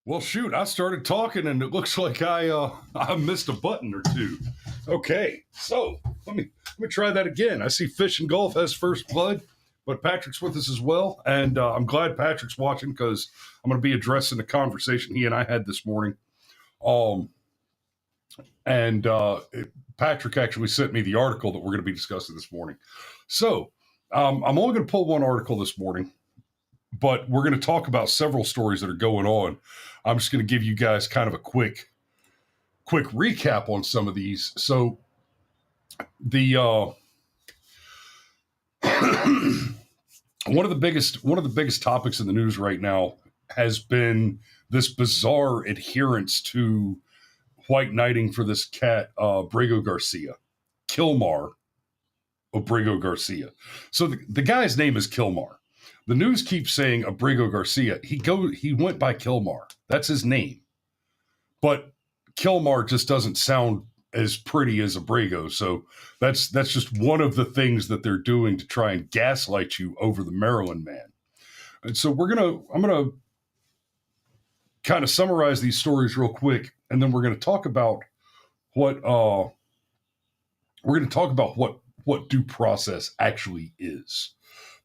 Well, shoot, I started talking and it looks like I missed a button or two. Okay, so let me try that again. I see Fish and Golf has first blood, but Patrick's with us as well, and I'm glad Patrick's watching because I'm going to be addressing the conversation he and I had this morning. Um, and Patrick actually sent me the article that we're going to be discussing this morning. So I'm only going to pull one article this morning, but we're going to talk about several stories that are going on. I'm just going to give you guys kind of a quick recap on some of these. So the one of the biggest topics in the news right now has been this bizarre adherence to white knighting for this cat, Abrego Garcia, Kilmar Abrego Garcia. So the guy's name is Kilmar. The news keeps saying Abrego Garcia. He went by Kilmar. That's his name. But Kilmar just doesn't sound as pretty as Abrego. So that's just one of the things that they're doing to try and gaslight you over the Maryland man. And so I'm gonna kind of summarize these stories real quick, and then we're gonna talk about what due process actually is.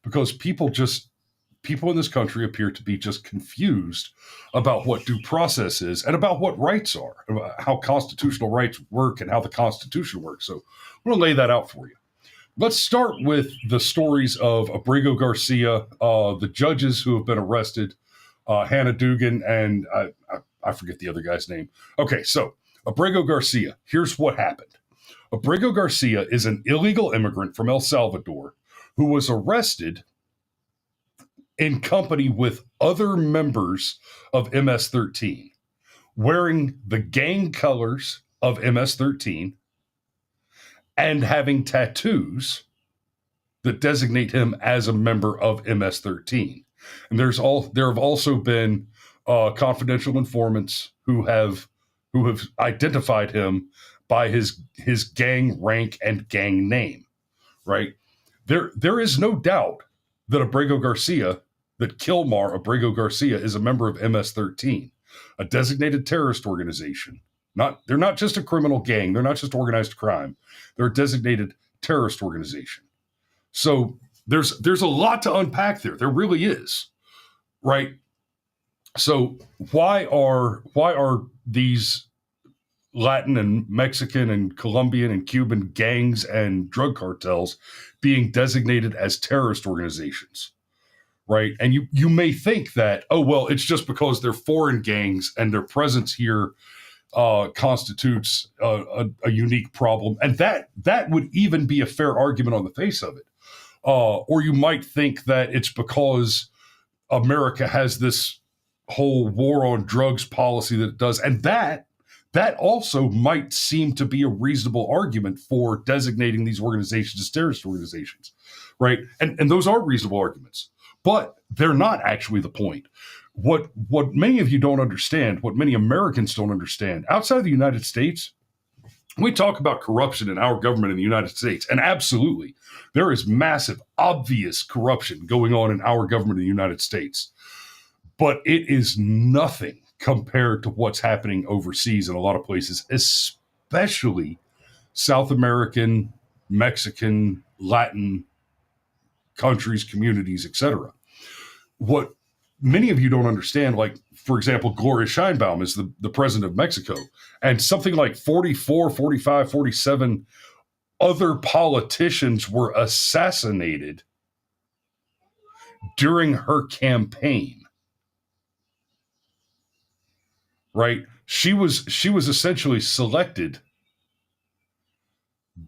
Because people in this country appear to be just confused about what due process is and about what rights are, about how constitutional rights work and how the Constitution works. So I'm going to lay that out for you. Let's start with the stories of Abrego Garcia, the judges who have been arrested, Hannah Dugan, and I forget the other guy's name. Okay, so Abrego Garcia, here's what happened. Abrego Garcia is an illegal immigrant from El Salvador who was arrested in company with other members of MS-13, wearing the gang colors of MS-13 and having tattoos that designate him as a member of MS-13. And there have also been confidential informants who have identified him by his gang rank and gang name, right? There is no doubt that Kilmar Abrego Garcia is a member of MS-13, a designated terrorist organization. They're not just a criminal gang. They're not just organized crime. They're a designated terrorist organization. So there's a lot to unpack there. There really is, right? So why are these Latin and Mexican and Colombian and Cuban gangs and drug cartels being designated as terrorist organizations, right? And you may think that, oh, well, it's just because they're foreign gangs and their presence here constitutes a unique problem. And that would even be a fair argument on the face of it. Or you might think that it's because America has this whole war on drugs policy that it does. And that also might seem to be a reasonable argument for designating these organizations as terrorist organizations, right? And those are reasonable arguments, but they're not actually the point. What many of you don't understand, what many Americans don't understand, outside of the United States, we talk about corruption in our government in the United States, and absolutely, there is massive, obvious corruption going on in our government in the United States, but it is nothing compared to what's happening overseas in a lot of places, especially South American, Mexican, Latin countries, communities, etc. What many of you don't understand, like, for example, Gloria Sheinbaum is the president of Mexico, and something like 44, 45, 47 other politicians were assassinated during her campaign. Right? She was essentially selected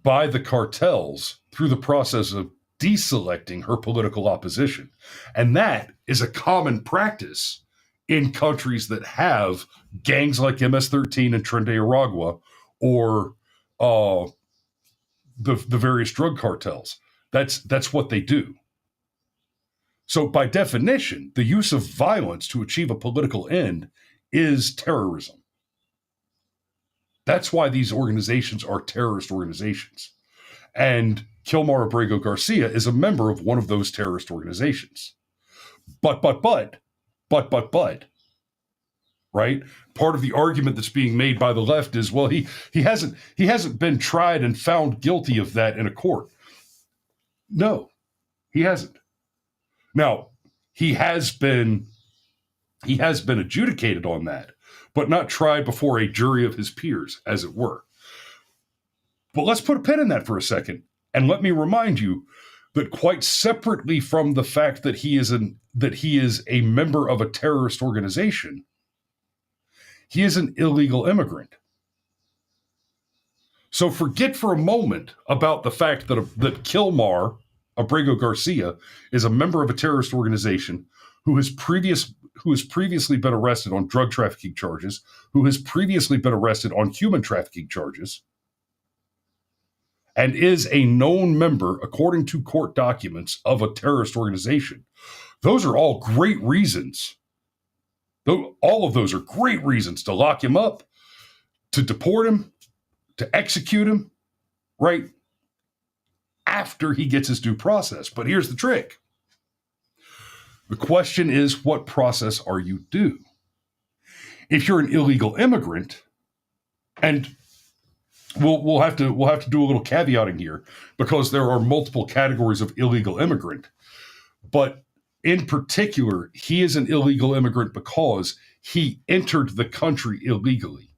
by the cartels through the process of deselecting her political opposition. And that is a common practice in countries that have gangs like MS-13 and Tren de Aragua, or the various drug cartels. That's what they do. So by definition, the use of violence to achieve a political end is terrorism. That's why these organizations are terrorist organizations. And Kilmar Abrego Garcia is a member of one of those terrorist organizations. But, right? Part of the argument that's being made by the left is, well, he hasn't been tried and found guilty of that in a court. No, he hasn't. Now, he has been adjudicated on that, but not tried before a jury of his peers, as it were. But let's put a pin in that for a second, and let me remind you that quite separately from the fact that he is a member of a terrorist organization, he is an illegal immigrant. So forget for a moment about the fact that Kilmar Abrego Garcia is a member of a terrorist organization who has previously been arrested on drug trafficking charges, who has previously been arrested on human trafficking charges, and is a known member, according to court documents, of a terrorist organization. Those are all great reasons. All of those are great reasons to lock him up, to deport him, to execute him, right after he gets his due process. But here's the trick. The question is, what process are you due? If you're an illegal immigrant, and we'll have to do a little caveating here, because there are multiple categories of illegal immigrant. But in particular, he is an illegal immigrant because he entered the country illegally.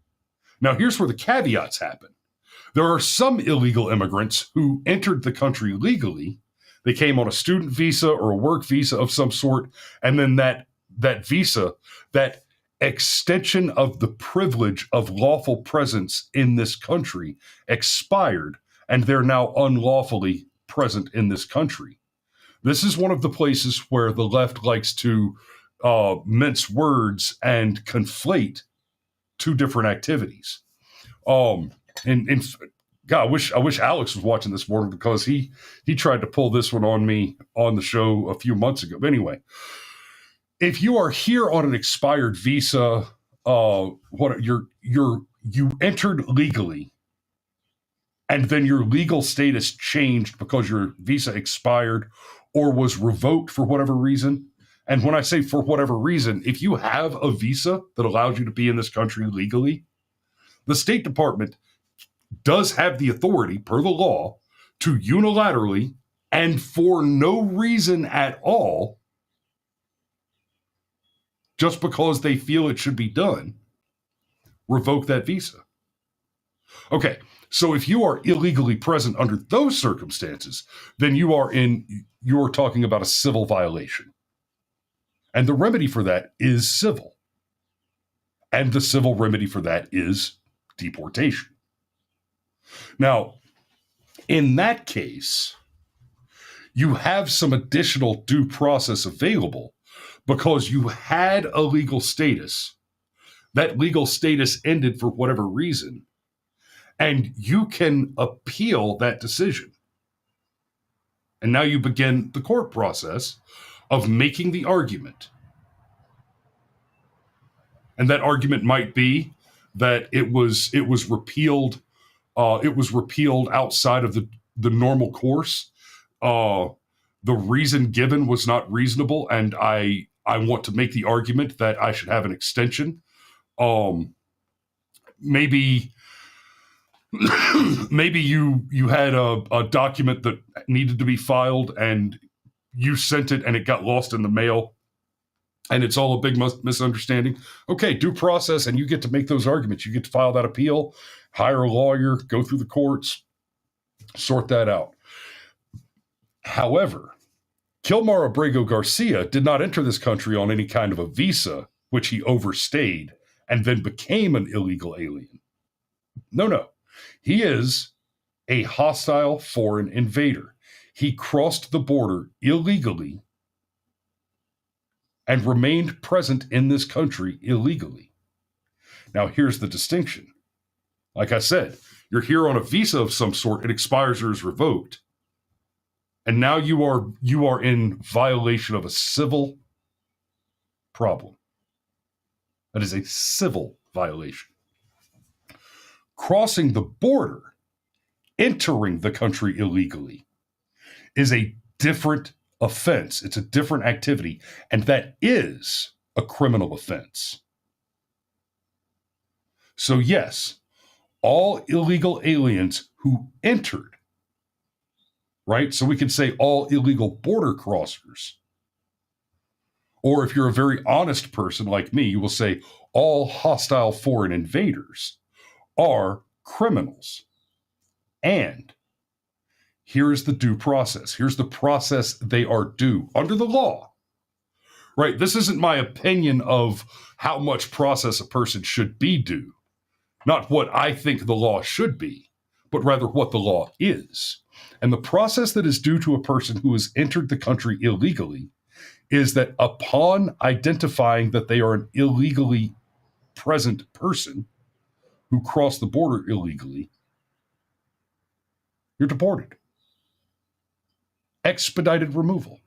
Now, here's where the caveats happen. There are some illegal immigrants who entered the country legally. They came on a student visa or a work visa of some sort, and then that visa, that extension of the privilege of lawful presence in this country expired, and they're now unlawfully present in this country. This is one of the places where the left likes to mince words and conflate two different activities. And God, I wish Alex was watching this morning, because he tried to pull this one on me on the show a few months ago. But anyway, if you are here on an expired visa, you entered legally, and then your legal status changed because your visa expired or was revoked for whatever reason. And when I say for whatever reason, if you have a visa that allows you to be in this country legally, the State Department does have the authority, per the law, to unilaterally and for no reason at all, just because they feel it should be done, revoke that visa. Okay, so if you are illegally present under those circumstances, then you're talking about a civil violation. And the remedy for that is civil. And the civil remedy for that is deportation. Now, in that case, you have some additional due process available because you had a legal status. That legal status ended for whatever reason, and you can appeal that decision. And now you begin the court process of making the argument. And that argument might be that it was repealed. It was repealed outside of the normal course. The reason given was not reasonable, and I want to make the argument that I should have an extension. Maybe you had a document that needed to be filed, and you sent it, and it got lost in the mail, and it's all a big misunderstanding. Okay, due process, and you get to make those arguments. You get to file that appeal, hire a lawyer, go through the courts, sort that out. However, Kilmar Abrego Garcia did not enter this country on any kind of a visa, which he overstayed and then became an illegal alien. No. He is a hostile foreign invader. He crossed the border illegally and remained present in this country illegally. Now, here's the distinction. Like I said, you're here on a visa of some sort, it expires or is revoked, and now you are in violation of a civil problem. That is a civil violation. Crossing the border, entering the country illegally, is a different offense. It's a different activity, and that is a criminal offense. So yes, all illegal aliens who entered, right? So we could say all illegal border crossers. Or if you're a very honest person like me, you will say all hostile foreign invaders are criminals. And here's the due process. Here's the process they are due under the law, right? This isn't my opinion of how much process a person should be due, not what I think the law should be, but rather what the law is. And the process that is due to a person who has entered the country illegally is that upon identifying that they are an illegally present person who crossed the border illegally, you're deported. Expedited removal.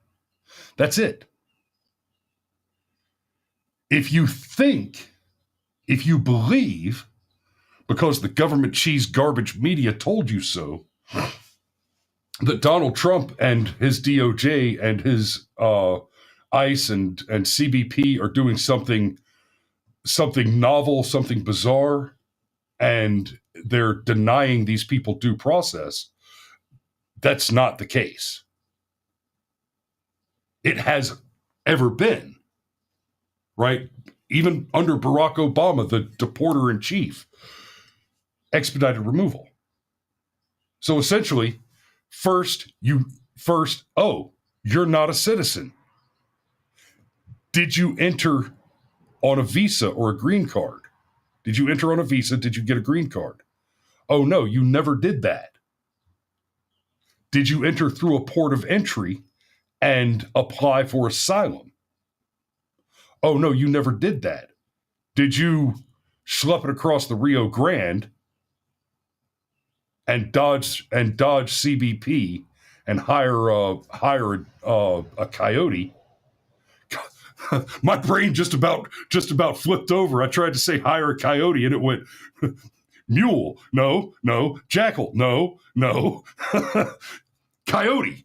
That's it. If you believe, because the government cheese garbage media told you so, that Donald Trump and his DOJ and his ICE and CBP are doing something novel, something bizarre, and they're denying these people due process, that's not the case. It has ever been, right? Even under Barack Obama, the deporter in chief, expedited removal. So essentially, first, you're not a citizen. Did you enter on a visa or a green card? Did you enter on a visa? Did you get a green card? Oh, no, you never did that. Did you enter through a port of entry and apply for asylum? Oh, no, you never did that. Did you schlep it across the Rio Grande and dodge CBP and hire a coyote? My brain just about flipped over. I tried to say hire a coyote and it went mule. No. Jackal. No. Coyote.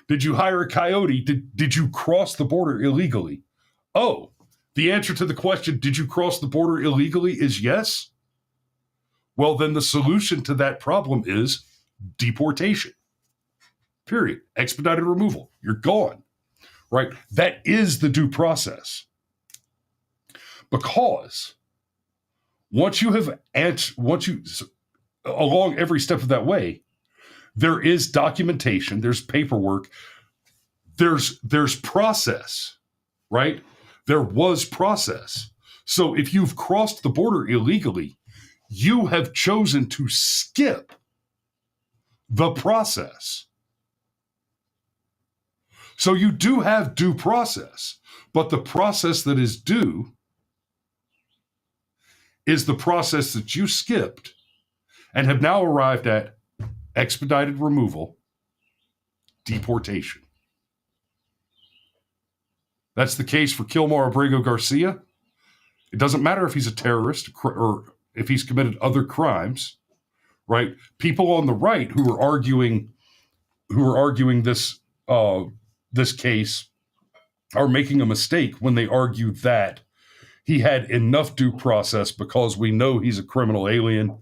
Did you hire a coyote? Did you cross the border illegally? Oh, the answer to the question, did you cross the border illegally, is yes. Well, then the solution to that problem is deportation. Period. Expedited removal. You're gone. Right? That is the due process. Because once you along every step of that way, there is documentation, there's paperwork, there's process, right? There was process. So if you've crossed the border illegally, you have chosen to skip the process. So you do have due process, but the process that is due is the process that you skipped and have now arrived at expedited removal, deportation. That's the case for Kilmar Abrego Garcia. It doesn't matter if he's a terrorist or if he's committed other crimes, right? People on the right who are arguing this case are making a mistake when they argue that he had enough due process because we know he's a criminal alien,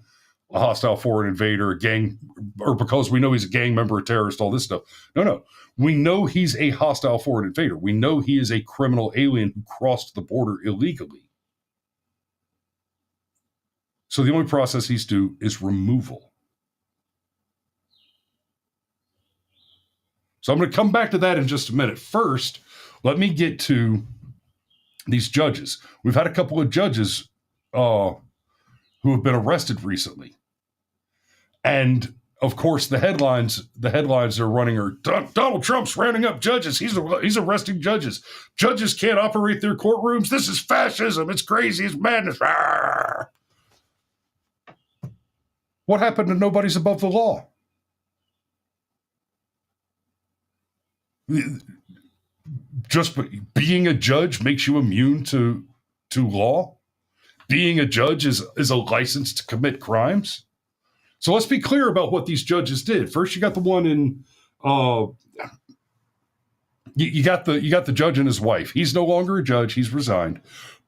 a hostile foreign invader, a gang, or because we know he's a gang member, a terrorist, all this stuff. No. We know he's a hostile foreign invader. We know he is a criminal alien who crossed the border illegally. So the only process he's due is removal. So I'm going to come back to that in just a minute. First, let me get to these judges. We've had a couple of judges who have been arrested recently. And of course, the headlines are running are Donald Trump's rounding up judges. He's arresting judges. Judges can't operate their courtrooms. This is fascism. It's crazy. It's madness. Arrgh. What happened to nobody's above the law? Just being a judge makes you immune to law? Being a judge is a license to commit crimes? So let's be clear about what these judges did. First, you got the one in you got the judge and his wife. He's no longer a judge. He's resigned.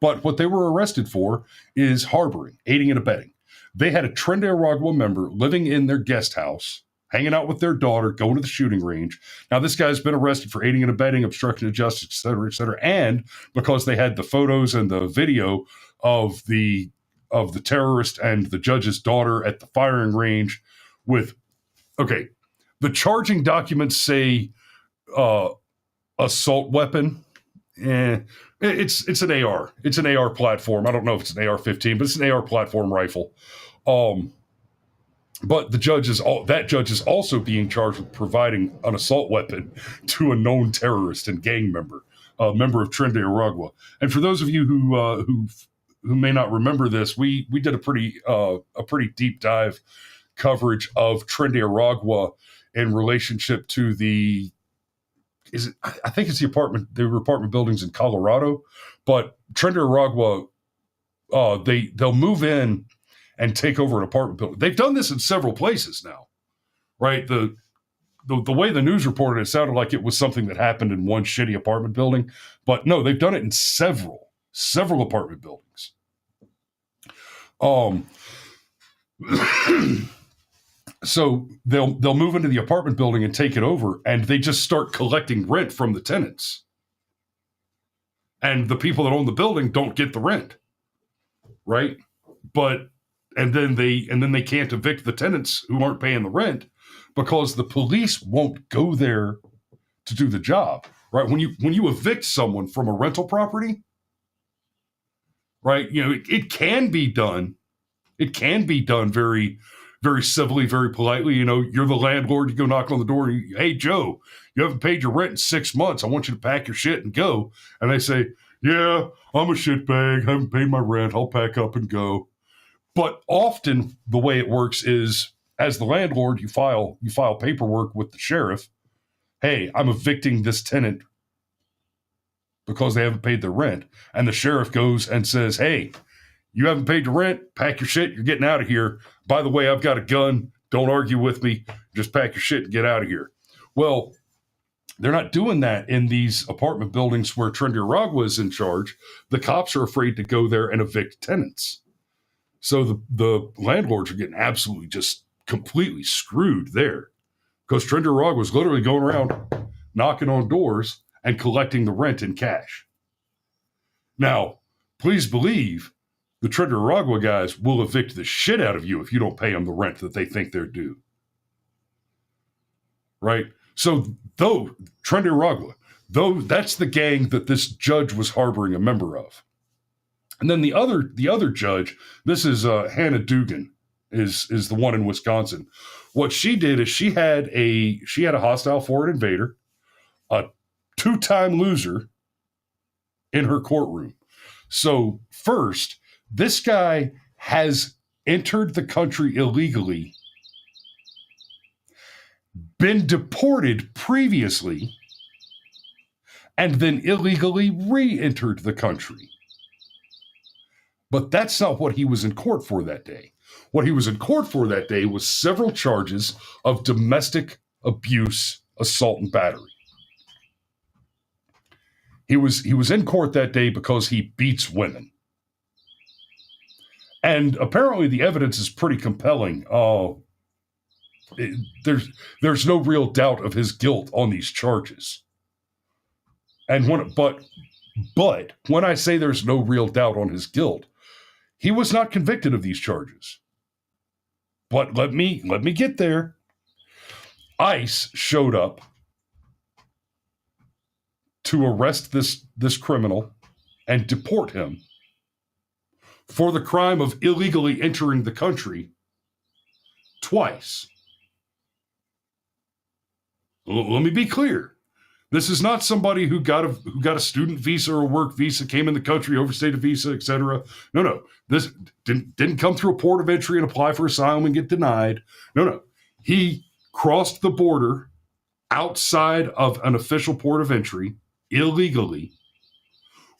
But what they were arrested for is harboring, aiding and abetting. They had a Tren de Aragua member living in their guest house, hanging out with their daughter, going to the shooting range. Now, this guy's been arrested for aiding and abetting, obstruction of justice, et cetera, et cetera. And because they had the photos and the video of the terrorist and the judge's daughter at the firing range with, okay, the charging documents say assault weapon. It's an AR. It's an AR platform. I don't know if it's an AR-15, but it's an AR platform rifle. But that judge is also being charged with providing an assault weapon to a known terrorist and gang member, a member of Tren de Aragua. And for those of you who may not remember this, we did a pretty deep dive coverage of Tren de Aragua in relationship to I think it's the apartment buildings in Colorado, but Tren de Aragua, they'll move in and take over an apartment building. They've done this in several places now, right? The way the news reported it sounded like it was something that happened in one shitty apartment building, but no, they've done it in several apartment buildings. So they'll move into the apartment building and take it over, and they just start collecting rent from the tenants. And the people that own the building don't get the rent, right? And then they can't evict the tenants who aren't paying the rent because the police won't go there to do the job, right? When you evict someone from a rental property, right? It can be done. It can be done very, very civilly, very politely. You're the landlord. You go knock on the door. Hey, Joe, you haven't paid your rent in 6 months. I want you to pack your shit and go. And they say, yeah, I'm a shitbag. I haven't paid my rent. I'll pack up and go. But often the way it works is, as the landlord, you file paperwork with the sheriff. Hey, I'm evicting this tenant because they haven't paid their rent. And the sheriff goes and says, hey, you haven't paid your rent, pack your shit, you're getting out of here. By the way, I've got a gun. Don't argue with me. Just pack your shit and get out of here. Well, they're not doing that in these apartment buildings where Tren de Aragua is in charge. The cops are afraid to go there and evict tenants. So the landlords are getting absolutely just completely screwed there because Tren de Aragua was literally going around knocking on doors and collecting the rent in cash. Now, please believe the Tren de Aragua guys will evict the shit out of you if you don't pay them the rent that they think they're due. Right? So, Tren de Aragua, that's the gang that this judge was harboring a member of. And then the other judge, this is Hannah Dugan, is the one in Wisconsin. What she did is she had a hostile foreign invader, a 2-time loser in her courtroom. So first, this guy has entered the country illegally, been deported previously, and then illegally re-entered the country. But that's not what he was in court for that day. What he was in court for that day was several charges of domestic abuse, assault, and battery. He was in court that day because he beats women. And apparently the evidence is pretty compelling. There's no real doubt of his guilt on these charges. But when I say there's no real doubt on his guilt, he was not convicted of these charges. But let me get there. ICE showed up to arrest this criminal and deport him for the crime of illegally entering the country twice. Let me be clear. This is not somebody who got a student visa or a work visa, came in the country, overstayed a visa, etc. No. This didn't come through a port of entry and apply for asylum and get denied. No. He crossed the border outside of an official port of entry illegally,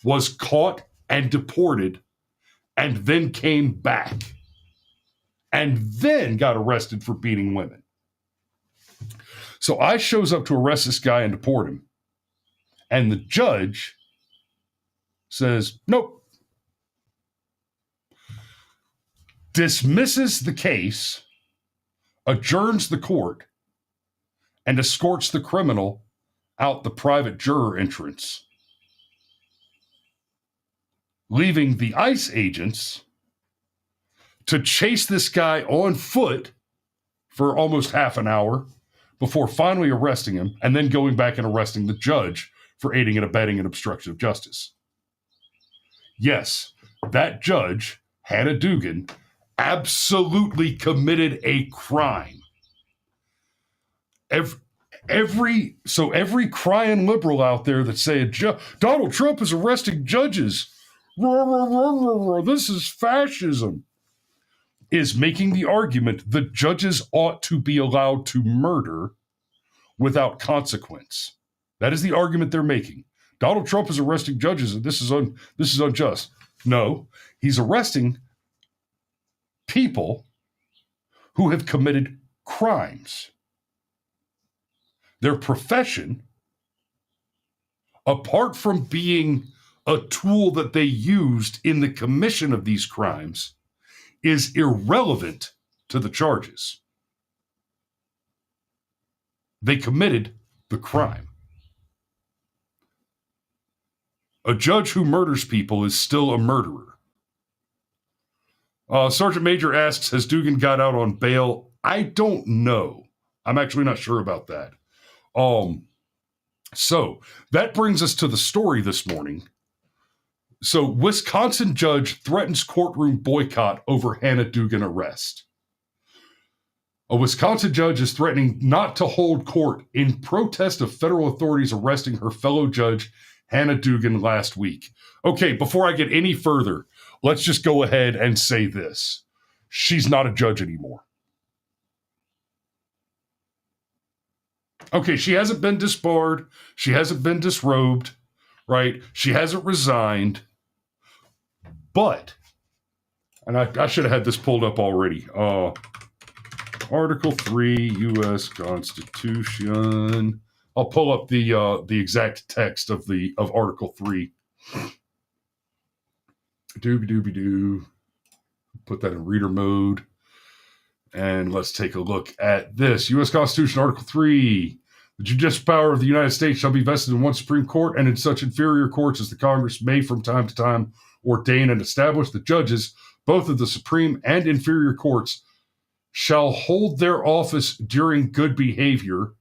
was caught and deported, and then came back, and then got arrested for beating women. So ICE shows up to arrest this guy and deport him. And the judge says, nope, dismisses the case, adjourns the court, and escorts the criminal out the private juror entrance, leaving the ICE agents to chase this guy on foot for almost half an hour before finally arresting him and then going back and arresting the judge for aiding and abetting and obstruction of justice. Yes, that judge, Hannah Dugan, absolutely committed a crime. Every crying liberal out there that's saying Donald Trump is arresting judges, this is fascism, is making the argument that judges ought to be allowed to murder without consequence. That is the argument they're making. Donald Trump is arresting judges, and this is unjust. No, he's arresting people who have committed crimes. Their profession, apart from being a tool that they used in the commission of these crimes, is irrelevant to the charges. They committed the crime. A judge who murders people is still a murderer. Sergeant Major asks, has Dugan got out on bail? I don't know. I'm actually not sure about that. So that brings us to the story this morning. So Wisconsin judge threatens courtroom boycott over Hannah Dugan arrest. A Wisconsin judge is threatening not to hold court in protest of federal authorities arresting her fellow judge, Hannah Dugan, last week. Okay, before I get any further, let's just go ahead and say this. She's not a judge anymore. Okay, she hasn't been disbarred. She hasn't been disrobed, right? She hasn't resigned. But, and I should have had this pulled up already. Article 3, U.S. Constitution. I'll pull up the exact text of Article 3. Doobie-doobie-doo. Put that in reader mode. And let's take a look at this. U.S. Constitution, Article 3. The judicial power of the United States shall be vested in one Supreme Court and in such inferior courts as the Congress may from time to time ordain and establish. The judges, both of the Supreme and inferior courts, shall hold their office during good behavior.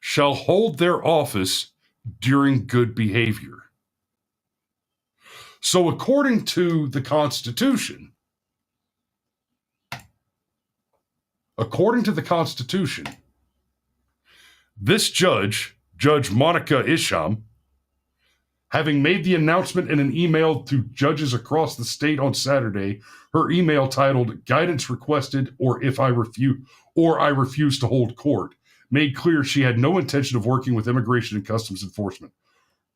Shall hold their office during good behavior. So according to the Constitution, this judge, Judge Monica Isham, having made the announcement in an email to judges across the state on Saturday, her email titled "Guidance Requested" or I refuse to hold court, made clear she had no intention of working with Immigration and Customs Enforcement.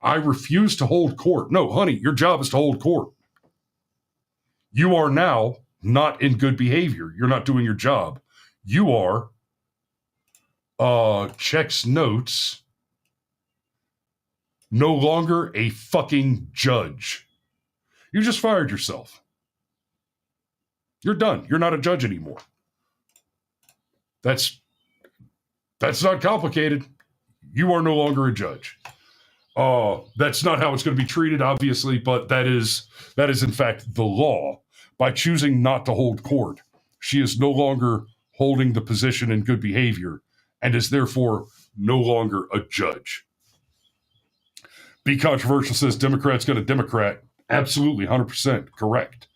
I refuse to hold court. No, honey, your job is to hold court. You are now not in good behavior. You're not doing your job. You are, checks notes, no longer a fucking judge. You just fired yourself. You're done. You're not a judge anymore. That's not complicated. You are no longer a judge. That's not how it's going to be treated, obviously, but that is in fact the law. By choosing not to hold court, she is no longer holding the position in good behavior and is therefore no longer a judge. Be controversial, says Democrats going to Democrat. Absolutely, 100% correct.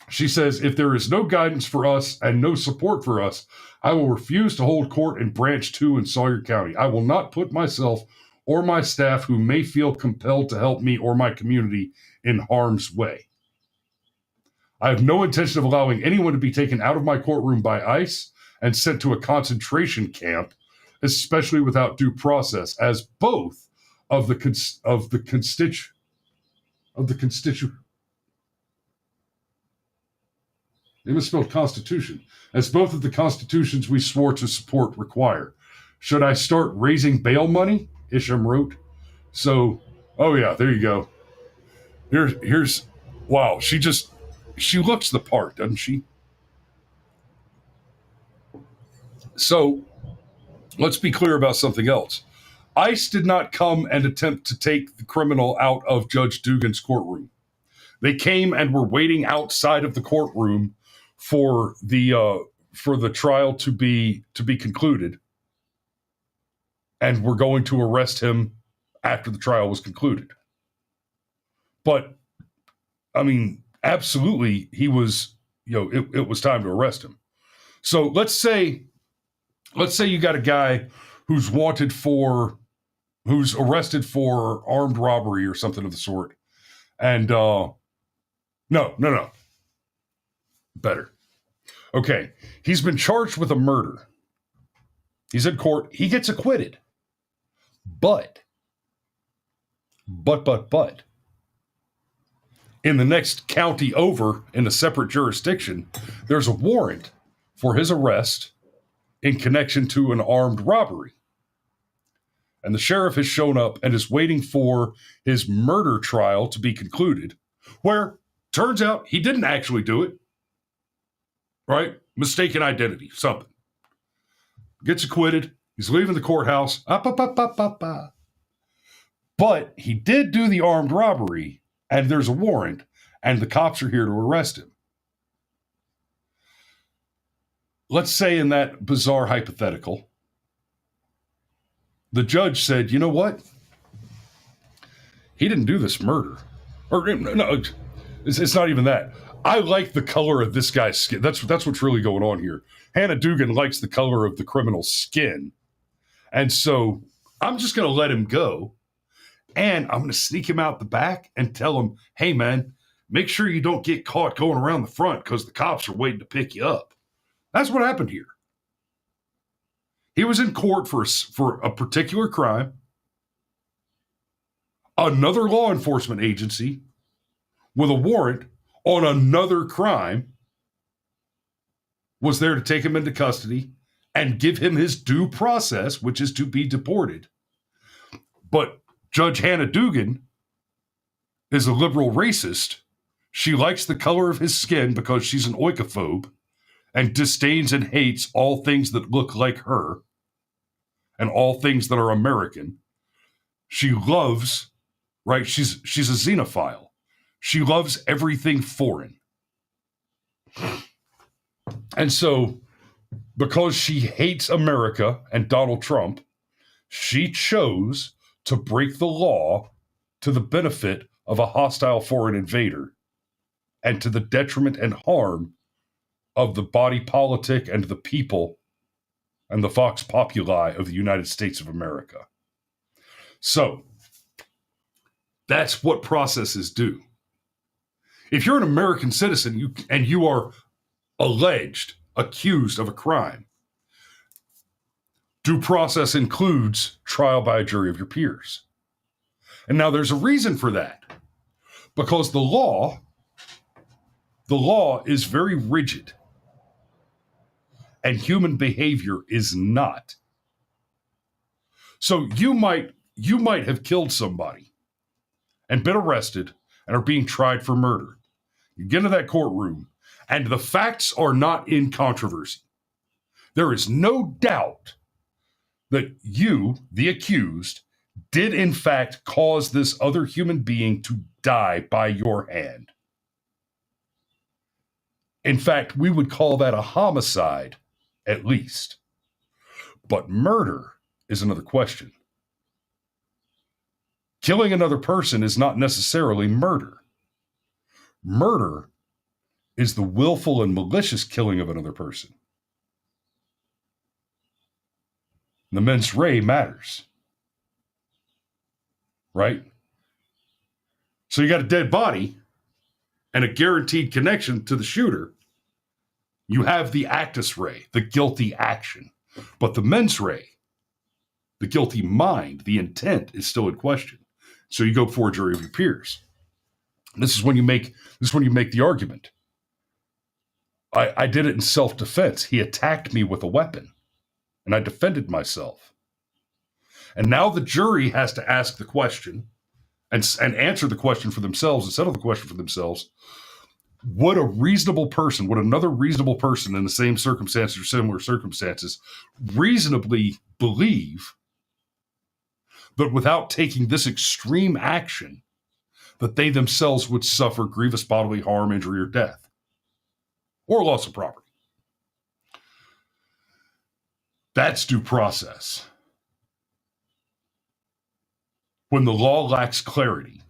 She says, if there is no guidance for us and no support for us, I will refuse to hold court in Branch 2 in Sawyer County. I will not put myself or my staff who may feel compelled to help me or my community in harm's way. I have no intention of allowing anyone to be taken out of my courtroom by ICE and sent to a concentration camp, especially without due process, as both of the constituent. They misspelled Constitution. As both of the constitutions we swore to support require. Should I start raising bail money? Isham wrote. So, oh yeah, there you go. Here's wow, she looks the part, doesn't she? So let's be clear about something else. ICE did not come and attempt to take the criminal out of Judge Dugan's courtroom. They came and were waiting outside of the courtroom for the trial to be concluded, and were going to arrest him after the trial was concluded. But I mean, absolutely, he was, it was time to arrest him. So let's say you got a guy who's arrested for armed robbery or something of the sort. And no. Better. Okay. He's been charged with a murder. He's in court. He gets acquitted. But. In the next county over, in a separate jurisdiction, there's a warrant for his arrest in connection to an armed robbery. And the sheriff has shown up and is waiting for his murder trial to be concluded, where turns out he didn't actually do it. Right? Mistaken identity, something. Gets acquitted. He's leaving the courthouse. But he did do the armed robbery, and there's a warrant, and the cops are here to arrest him. Let's say in that bizarre hypothetical, the judge said, you know what? He didn't do this murder. Or no, it's not even that. I like the color of this guy's skin. That's what's really going on here. Hannah Dugan likes the color of the criminal's skin. And so I'm just going to let him go. And I'm going to sneak him out the back and tell him, hey, man, make sure you don't get caught going around the front because the cops are waiting to pick you up. That's what happened here. He was in court for a particular crime. Another law enforcement agency with a warrant on another crime was there to take him into custody and give him his due process, which is to be deported. But Judge Hannah Dugan is a liberal racist. She likes the color of his skin because she's an oikophobe and disdains and hates all things that look like her and all things that are American. She loves, right? She's a xenophile. She loves everything foreign. And so, because she hates America and Donald Trump, she chose to break the law to the benefit of a hostile foreign invader and to the detriment and harm of the body politic and the people and the vox populi of the United States of America. So, that's what processes do. If you're an American citizen and you are accused of a crime, due process includes trial by a jury of your peers. And now there's a reason for that. Because the law is very rigid. And human behavior is not. So you might have killed somebody and been arrested and are being tried for murder. You get into that courtroom, and the facts are not in controversy. There is no doubt that you, the accused, did in fact cause this other human being to die by your hand. In fact, we would call that a homicide, at least. But murder is another question. Killing another person is not necessarily murder. Murder is the willful and malicious killing of another person. The mens rea matters. Right? So you got a dead body and a guaranteed connection to the shooter. You have the actus rea, the guilty action. But the mens rea, the guilty mind, the intent is still in question. So you go before a jury of your peers. This is when you make the argument. I did it in self-defense. He attacked me with a weapon, and I defended myself. And now the jury has to ask the question and answer the question for themselves and settle the question for themselves. Would another reasonable person in the same circumstances or similar circumstances reasonably believe that without taking this extreme action, that they themselves would suffer grievous bodily harm, injury, or death, or loss of property? That's due process. When the law lacks clarity,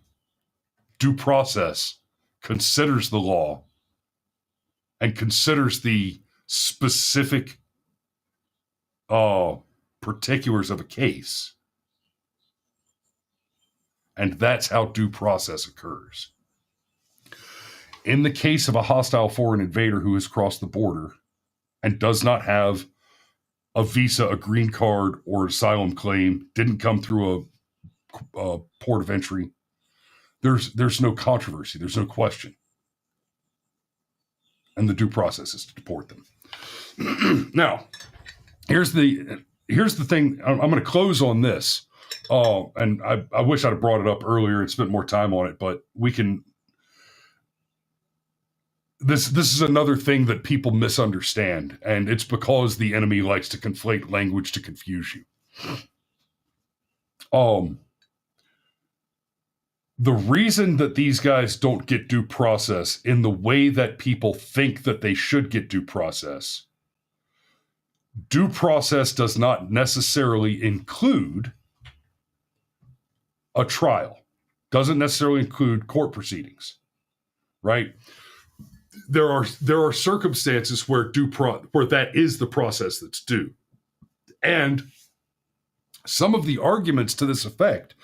due process considers the law and considers the specific particulars of a case. And that's how due process occurs. In the case of a hostile foreign invader who has crossed the border and does not have a visa, a green card, or asylum claim, didn't come through a port of entry, there's no controversy, there's no question. And the due process is to deport them. Now, here's the thing. I'm going to close on this. And I wish I'd have brought it up earlier and spent more time on it, but we can. This is another thing that people misunderstand, and it's because the enemy likes to conflate language to confuse you. The reason that these guys don't get due process in the way that people think that they should get due process does not necessarily include a trial, doesn't necessarily include court proceedings, right? There are circumstances where where that is the process that's due. And some of the arguments to this effect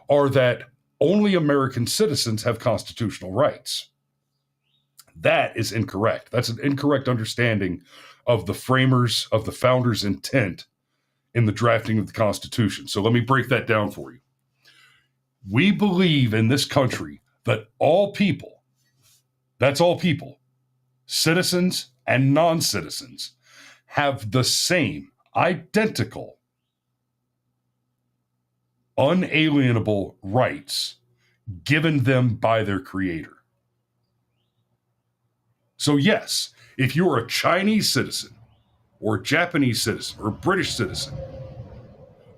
are that only American citizens have constitutional rights. That is incorrect. That's an incorrect understanding of the founders' intent in the drafting of the Constitution. So let me break that down for you. We believe in this country that all people, that's all people, citizens and non-citizens, have the same identical unalienable rights given them by their creator. So yes, if you're a Chinese citizen or a Japanese citizen or a British citizen,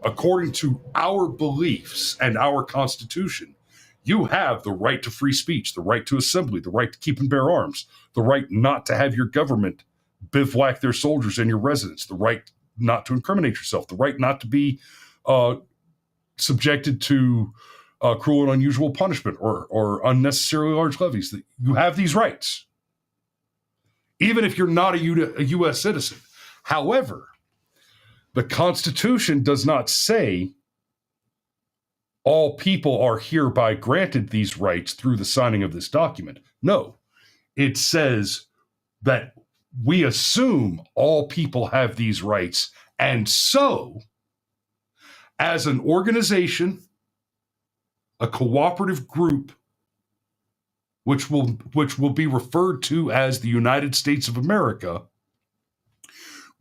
according to our beliefs and our Constitution, you have the right to free speech, the right to assembly, the right to keep and bear arms, the right not to have your government bivouac their soldiers in your residence, the right not to incriminate yourself, the right not to be subjected to cruel and unusual punishment or unnecessarily large levies. You have these rights, even if you're not a U.S. citizen. However, the Constitution does not say all people are hereby granted these rights through the signing of this document. No, it says that we assume all people have these rights, and so as an organization, a cooperative group, which will be referred to as the United States of America,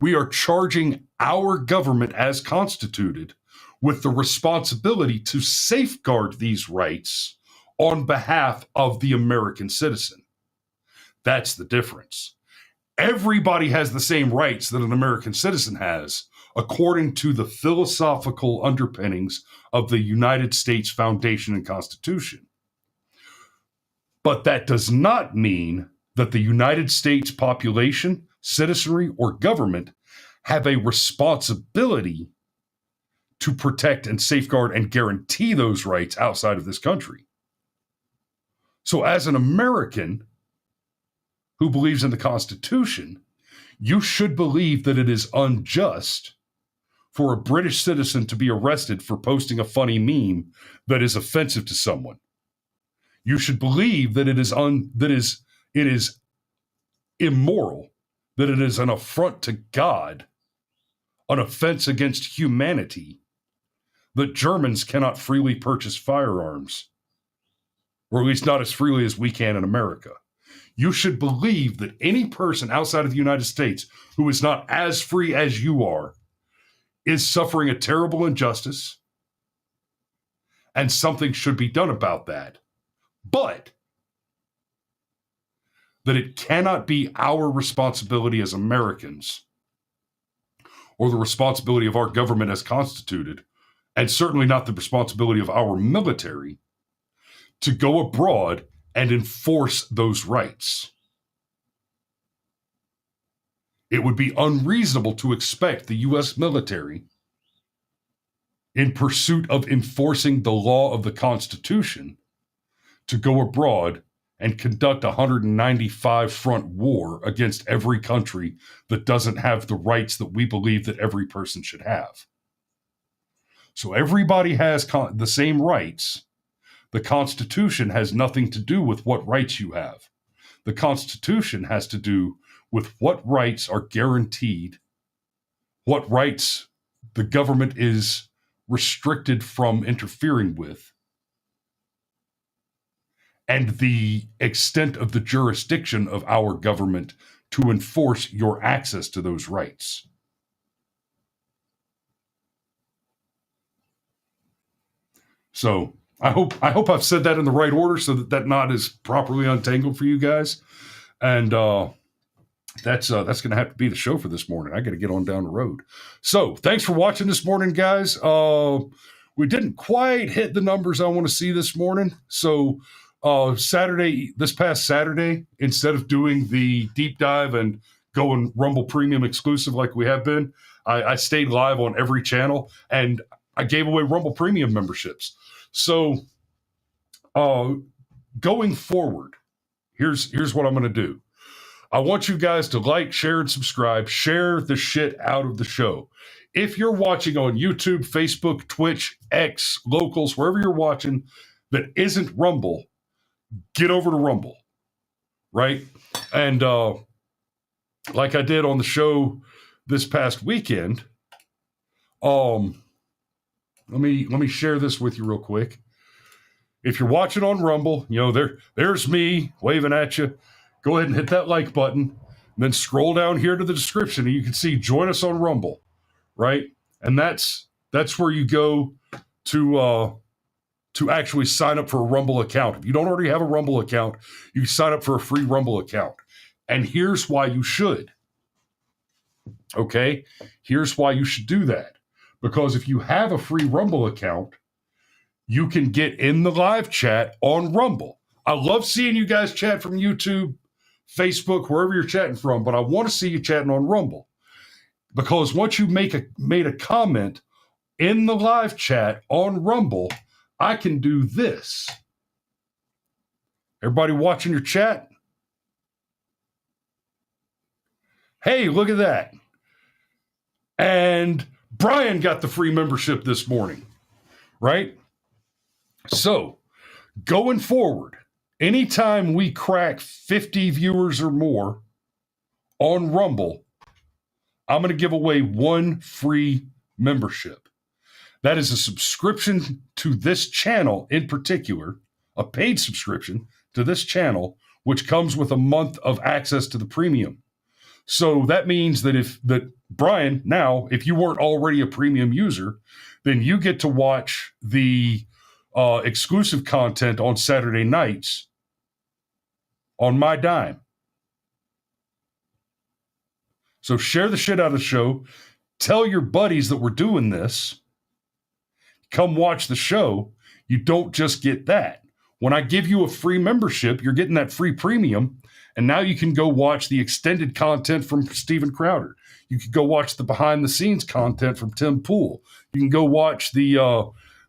we are charging our government as constituted with the responsibility to safeguard these rights on behalf of the American citizen. That's the difference. Everybody has the same rights that an American citizen has, according to the philosophical underpinnings of the United States Foundation and Constitution. But that does not mean that the United States population, citizenry, or government have a responsibility to protect and safeguard and guarantee those rights outside of this country. So as an American who believes in the Constitution, you should believe that it is unjust for a British citizen to be arrested for posting a funny meme that is offensive to someone. You should believe that it is immoral, that it is an affront to God, an offense against humanity, that Germans cannot freely purchase firearms, or at least not as freely as we can in America. You should believe that any person outside of the United States who is not as free as you are is suffering a terrible injustice, and something should be done about that. But that it cannot be our responsibility as Americans or the responsibility of our government as constituted, and certainly not the responsibility of our military, to go abroad and enforce those rights. It would be unreasonable to expect the U.S. military, in pursuit of enforcing the law of the Constitution, to go abroad and conduct a 195 front war against every country that doesn't have the rights that we believe that every person should have. So everybody has the same rights. The Constitution has nothing to do with what rights you have. The Constitution has to do with what rights are guaranteed, what rights the government is restricted from interfering with, and the extent of the jurisdiction of our government to enforce your access to those rights. So I hope I've said that in the right order so that knot is properly untangled for you guys. And that's going to have to be the show for this morning. I got to get on down the road. So thanks for watching this morning, guys. We didn't quite hit the numbers I want to see this morning. So this past Saturday, instead of doing the deep dive and going Rumble Premium exclusive like we have been, I stayed live on every channel and I gave away Rumble Premium memberships. So going forward, here's what I'm going to do. I want you guys to like, share, and subscribe. Share the shit out of the show. If you're watching on YouTube, Facebook, Twitch, X, Locals, wherever you're watching that isn't Rumble, get over to Rumble, right? And like I did on the show this past weekend, let me share this with you real quick. If you're watching on Rumble, there's me waving at you. Go ahead and hit that like button, and then scroll down here to the description, and you can see join us on Rumble, right? And that's where you go to actually sign up for a Rumble account. If you don't already have a Rumble account, you can sign up for a free Rumble account. And here's why you should. Okay? Here's why you should do that. Because if you have a free Rumble account, you can get in the live chat on Rumble. I love seeing you guys chat from YouTube, Facebook, wherever you're chatting from, but I want to see you chatting on Rumble. Because once you made a comment in the live chat on Rumble, I can do this. Everybody watching your chat? Hey, look at that. And Brian got the free membership this morning, right? So, going forward, anytime we crack 50 viewers or more on Rumble, I'm going to give away one free membership. That is a subscription to this channel in particular, a paid subscription to this channel, which comes with a month of access to the premium. So that means that Brian, now, if you weren't already a premium user, then you get to watch the exclusive content on Saturday nights on my dime. So share the shit out of the show. Tell your buddies that we're doing this. Come watch the show. You don't just get that. When I give you a free membership, you're getting that free premium, and now you can go watch the extended content from Steven Crowder. You can go watch the behind-the-scenes content from Tim Pool. You can go watch the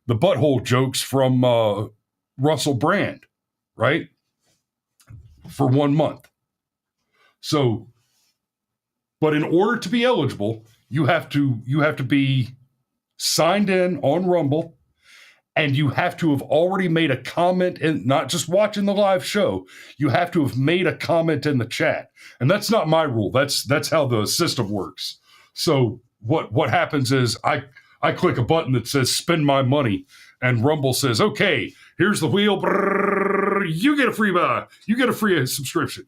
butthole jokes from Russell Brand, right? For 1 month. So, but in order to be eligible, you have to be signed in on Rumble, and you have to have already made a comment, and not just watching the live show. You have to have made a comment in the chat, and that's not my rule. That's how the system works. So what happens is I click a button that says spend my money, and Rumble says, okay, here's the wheel. Brrr, you get a free subscription,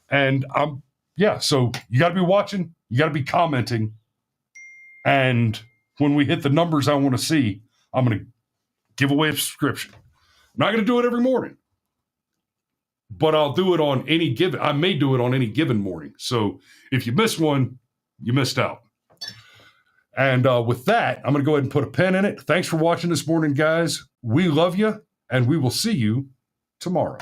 and so you got to be watching, you got to be commenting, and when we hit the numbers I want to see, I'm going to give away a subscription. I'm not going to do it every morning, but I'll do it on any given. I may do it on any given morning. So if you miss one, you missed out. And with that, I'm going to go ahead and put a pin in it. Thanks for watching this morning, guys. We love you, and we will see you tomorrow.